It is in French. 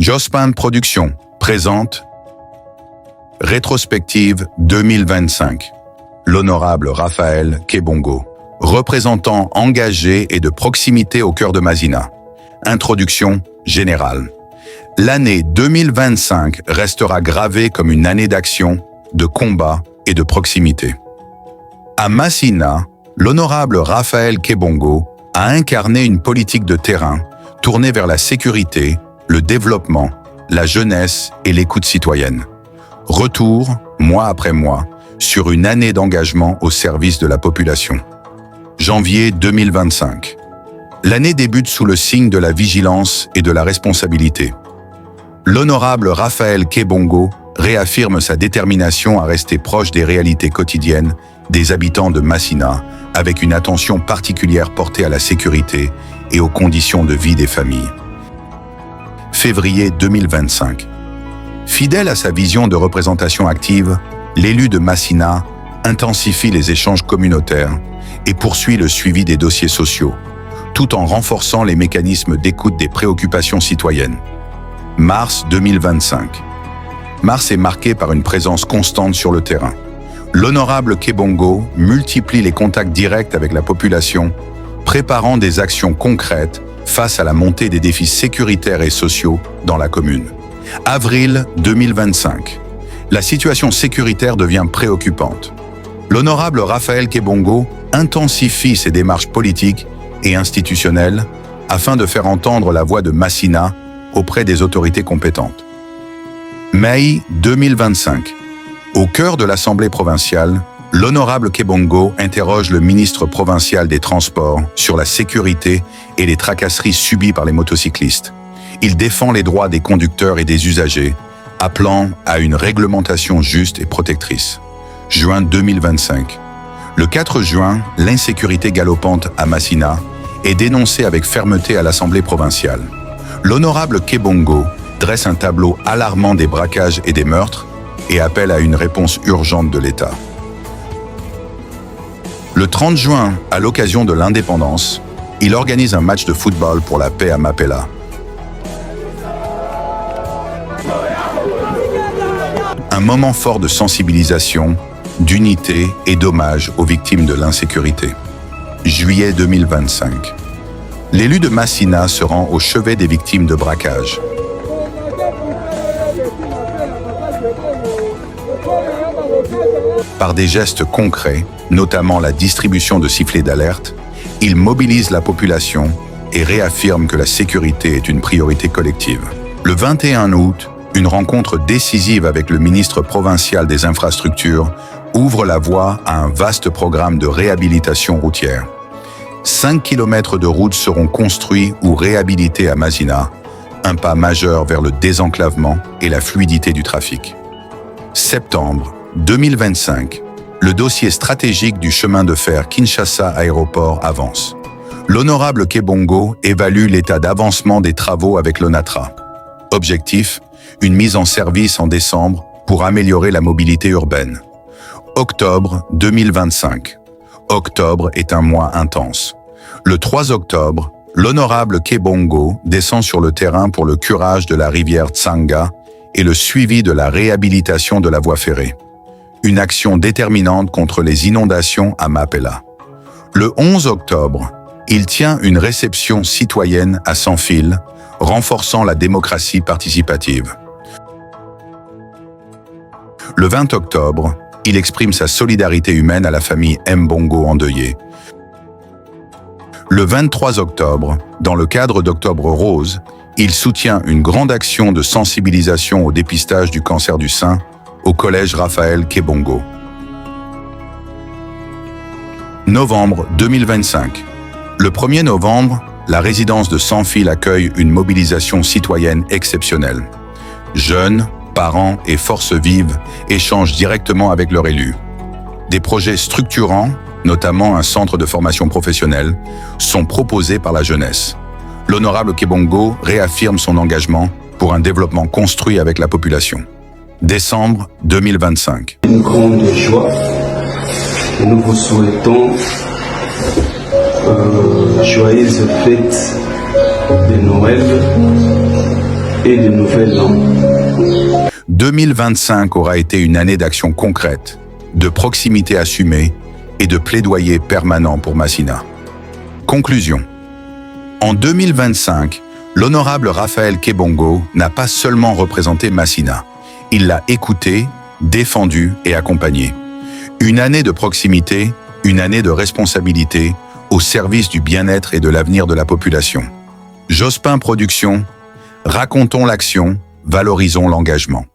Jospin Productions présente Rétrospective 2025. L'honorable Raphaël Kebongo, représentant engagé et de proximité au cœur de Masina. Introduction générale. L'année 2025 restera gravée comme une année d'action, de combat et de proximité. À Masina, l'honorable Raphaël Kebongo a incarné une politique de terrain tournée vers la sécurité, le développement, la jeunesse et l'écoute citoyenne. Retour, mois après mois, sur une année d'engagement au service de la population. Janvier 2025. L'année débute sous le signe de la vigilance et de la responsabilité. L'honorable Raphaël Kebongo réaffirme sa détermination à rester proche des réalités quotidiennes des habitants de Masina, avec une attention particulière portée à la sécurité et aux conditions de vie des familles. Février 2025. Fidèle à sa vision de représentation active, l'élu de Masina intensifie les échanges communautaires et poursuit le suivi des dossiers sociaux, tout en renforçant les mécanismes d'écoute des préoccupations citoyennes. Mars 2025. Mars est marqué par une présence constante sur le terrain. L'honorable Kebongo multiplie les contacts directs avec la population, préparant des actions concrètes face à la montée des défis sécuritaires et sociaux dans la commune. Avril 2025. La situation sécuritaire devient préoccupante. L'honorable Raphaël Kebongo intensifie ses démarches politiques et institutionnelles afin de faire entendre la voix de Masina auprès des autorités compétentes. Mai 2025. Au cœur de l'Assemblée provinciale, l'honorable Kebongo interroge le ministre provincial des Transports sur la sécurité et les tracasseries subies par les motocyclistes. Il défend les droits des conducteurs et des usagers, appelant à une réglementation juste et protectrice. Juin 2025. Le 4 juin, l'insécurité galopante à Masina est dénoncée avec fermeté à l'Assemblée provinciale. L'honorable Kebongo dresse un tableau alarmant des braquages et des meurtres et appelle à une réponse urgente de l'État. Le 30 juin, à l'occasion de l'indépendance, il organise un match de football pour la paix à Mapela. Un moment fort de sensibilisation, d'unité et d'hommage aux victimes de l'insécurité. Juillet 2025. L'élu de Masina se rend au chevet des victimes de braquage. Par des gestes concrets, notamment la distribution de sifflets d'alerte, il mobilise la population et réaffirme que la sécurité est une priorité collective. Le 21 août, une rencontre décisive avec le ministre provincial des Infrastructures ouvre la voie à un vaste programme de réhabilitation routière. 5 km de routes seront construits ou réhabilités à Masina, un pas majeur vers le désenclavement et la fluidité du trafic. Septembre 2025. Le dossier stratégique du chemin de fer Kinshasa Aéroport avance. L'honorable Kebongo évalue l'état d'avancement des travaux avec l'ONATRA. Objectif, une mise en service en décembre pour améliorer la mobilité urbaine. Octobre 2025. Octobre est un mois intense. Le 3 octobre, l'honorable Kebongo descend sur le terrain pour le curage de la rivière Tsanga et le suivi de la réhabilitation de la voie ferrée. Une action déterminante contre les inondations à Mapela. Le 11 octobre, il tient une réception citoyenne à sans fil, renforçant la démocratie participative. Le 20 octobre, il exprime sa solidarité humaine à la famille Mbongo endeuillée. Le 23 octobre, dans le cadre d'Octobre Rose, il soutient une grande action de sensibilisation au dépistage du cancer du sein au collège Raphaël Kebongo. Novembre 2025. Le 1er novembre, la résidence de Sans Fil accueille une mobilisation citoyenne exceptionnelle. Jeunes, parents et forces vives échangent directement avec leurs élus. Des projets structurants, notamment un centre de formation professionnelle, sont proposés par la jeunesse. L'honorable Kebongo réaffirme son engagement pour un développement construit avec la population. Décembre 2025. Une grande joie. Nous vous souhaitons joyeuses fêtes de Noël et de nouvelles langues. 2025 aura été une année d'action concrète, de proximité assumée et de plaidoyer permanent pour Masséna. Conclusion. En 2025, l'honorable Raphaël Kebongo n'a pas seulement représenté Masséna, il l'a écouté, défendu et accompagné. Une année de proximité, une année de responsabilité au service du bien-être et de l'avenir de la population. Jospin Productions, racontons l'action, valorisons l'engagement.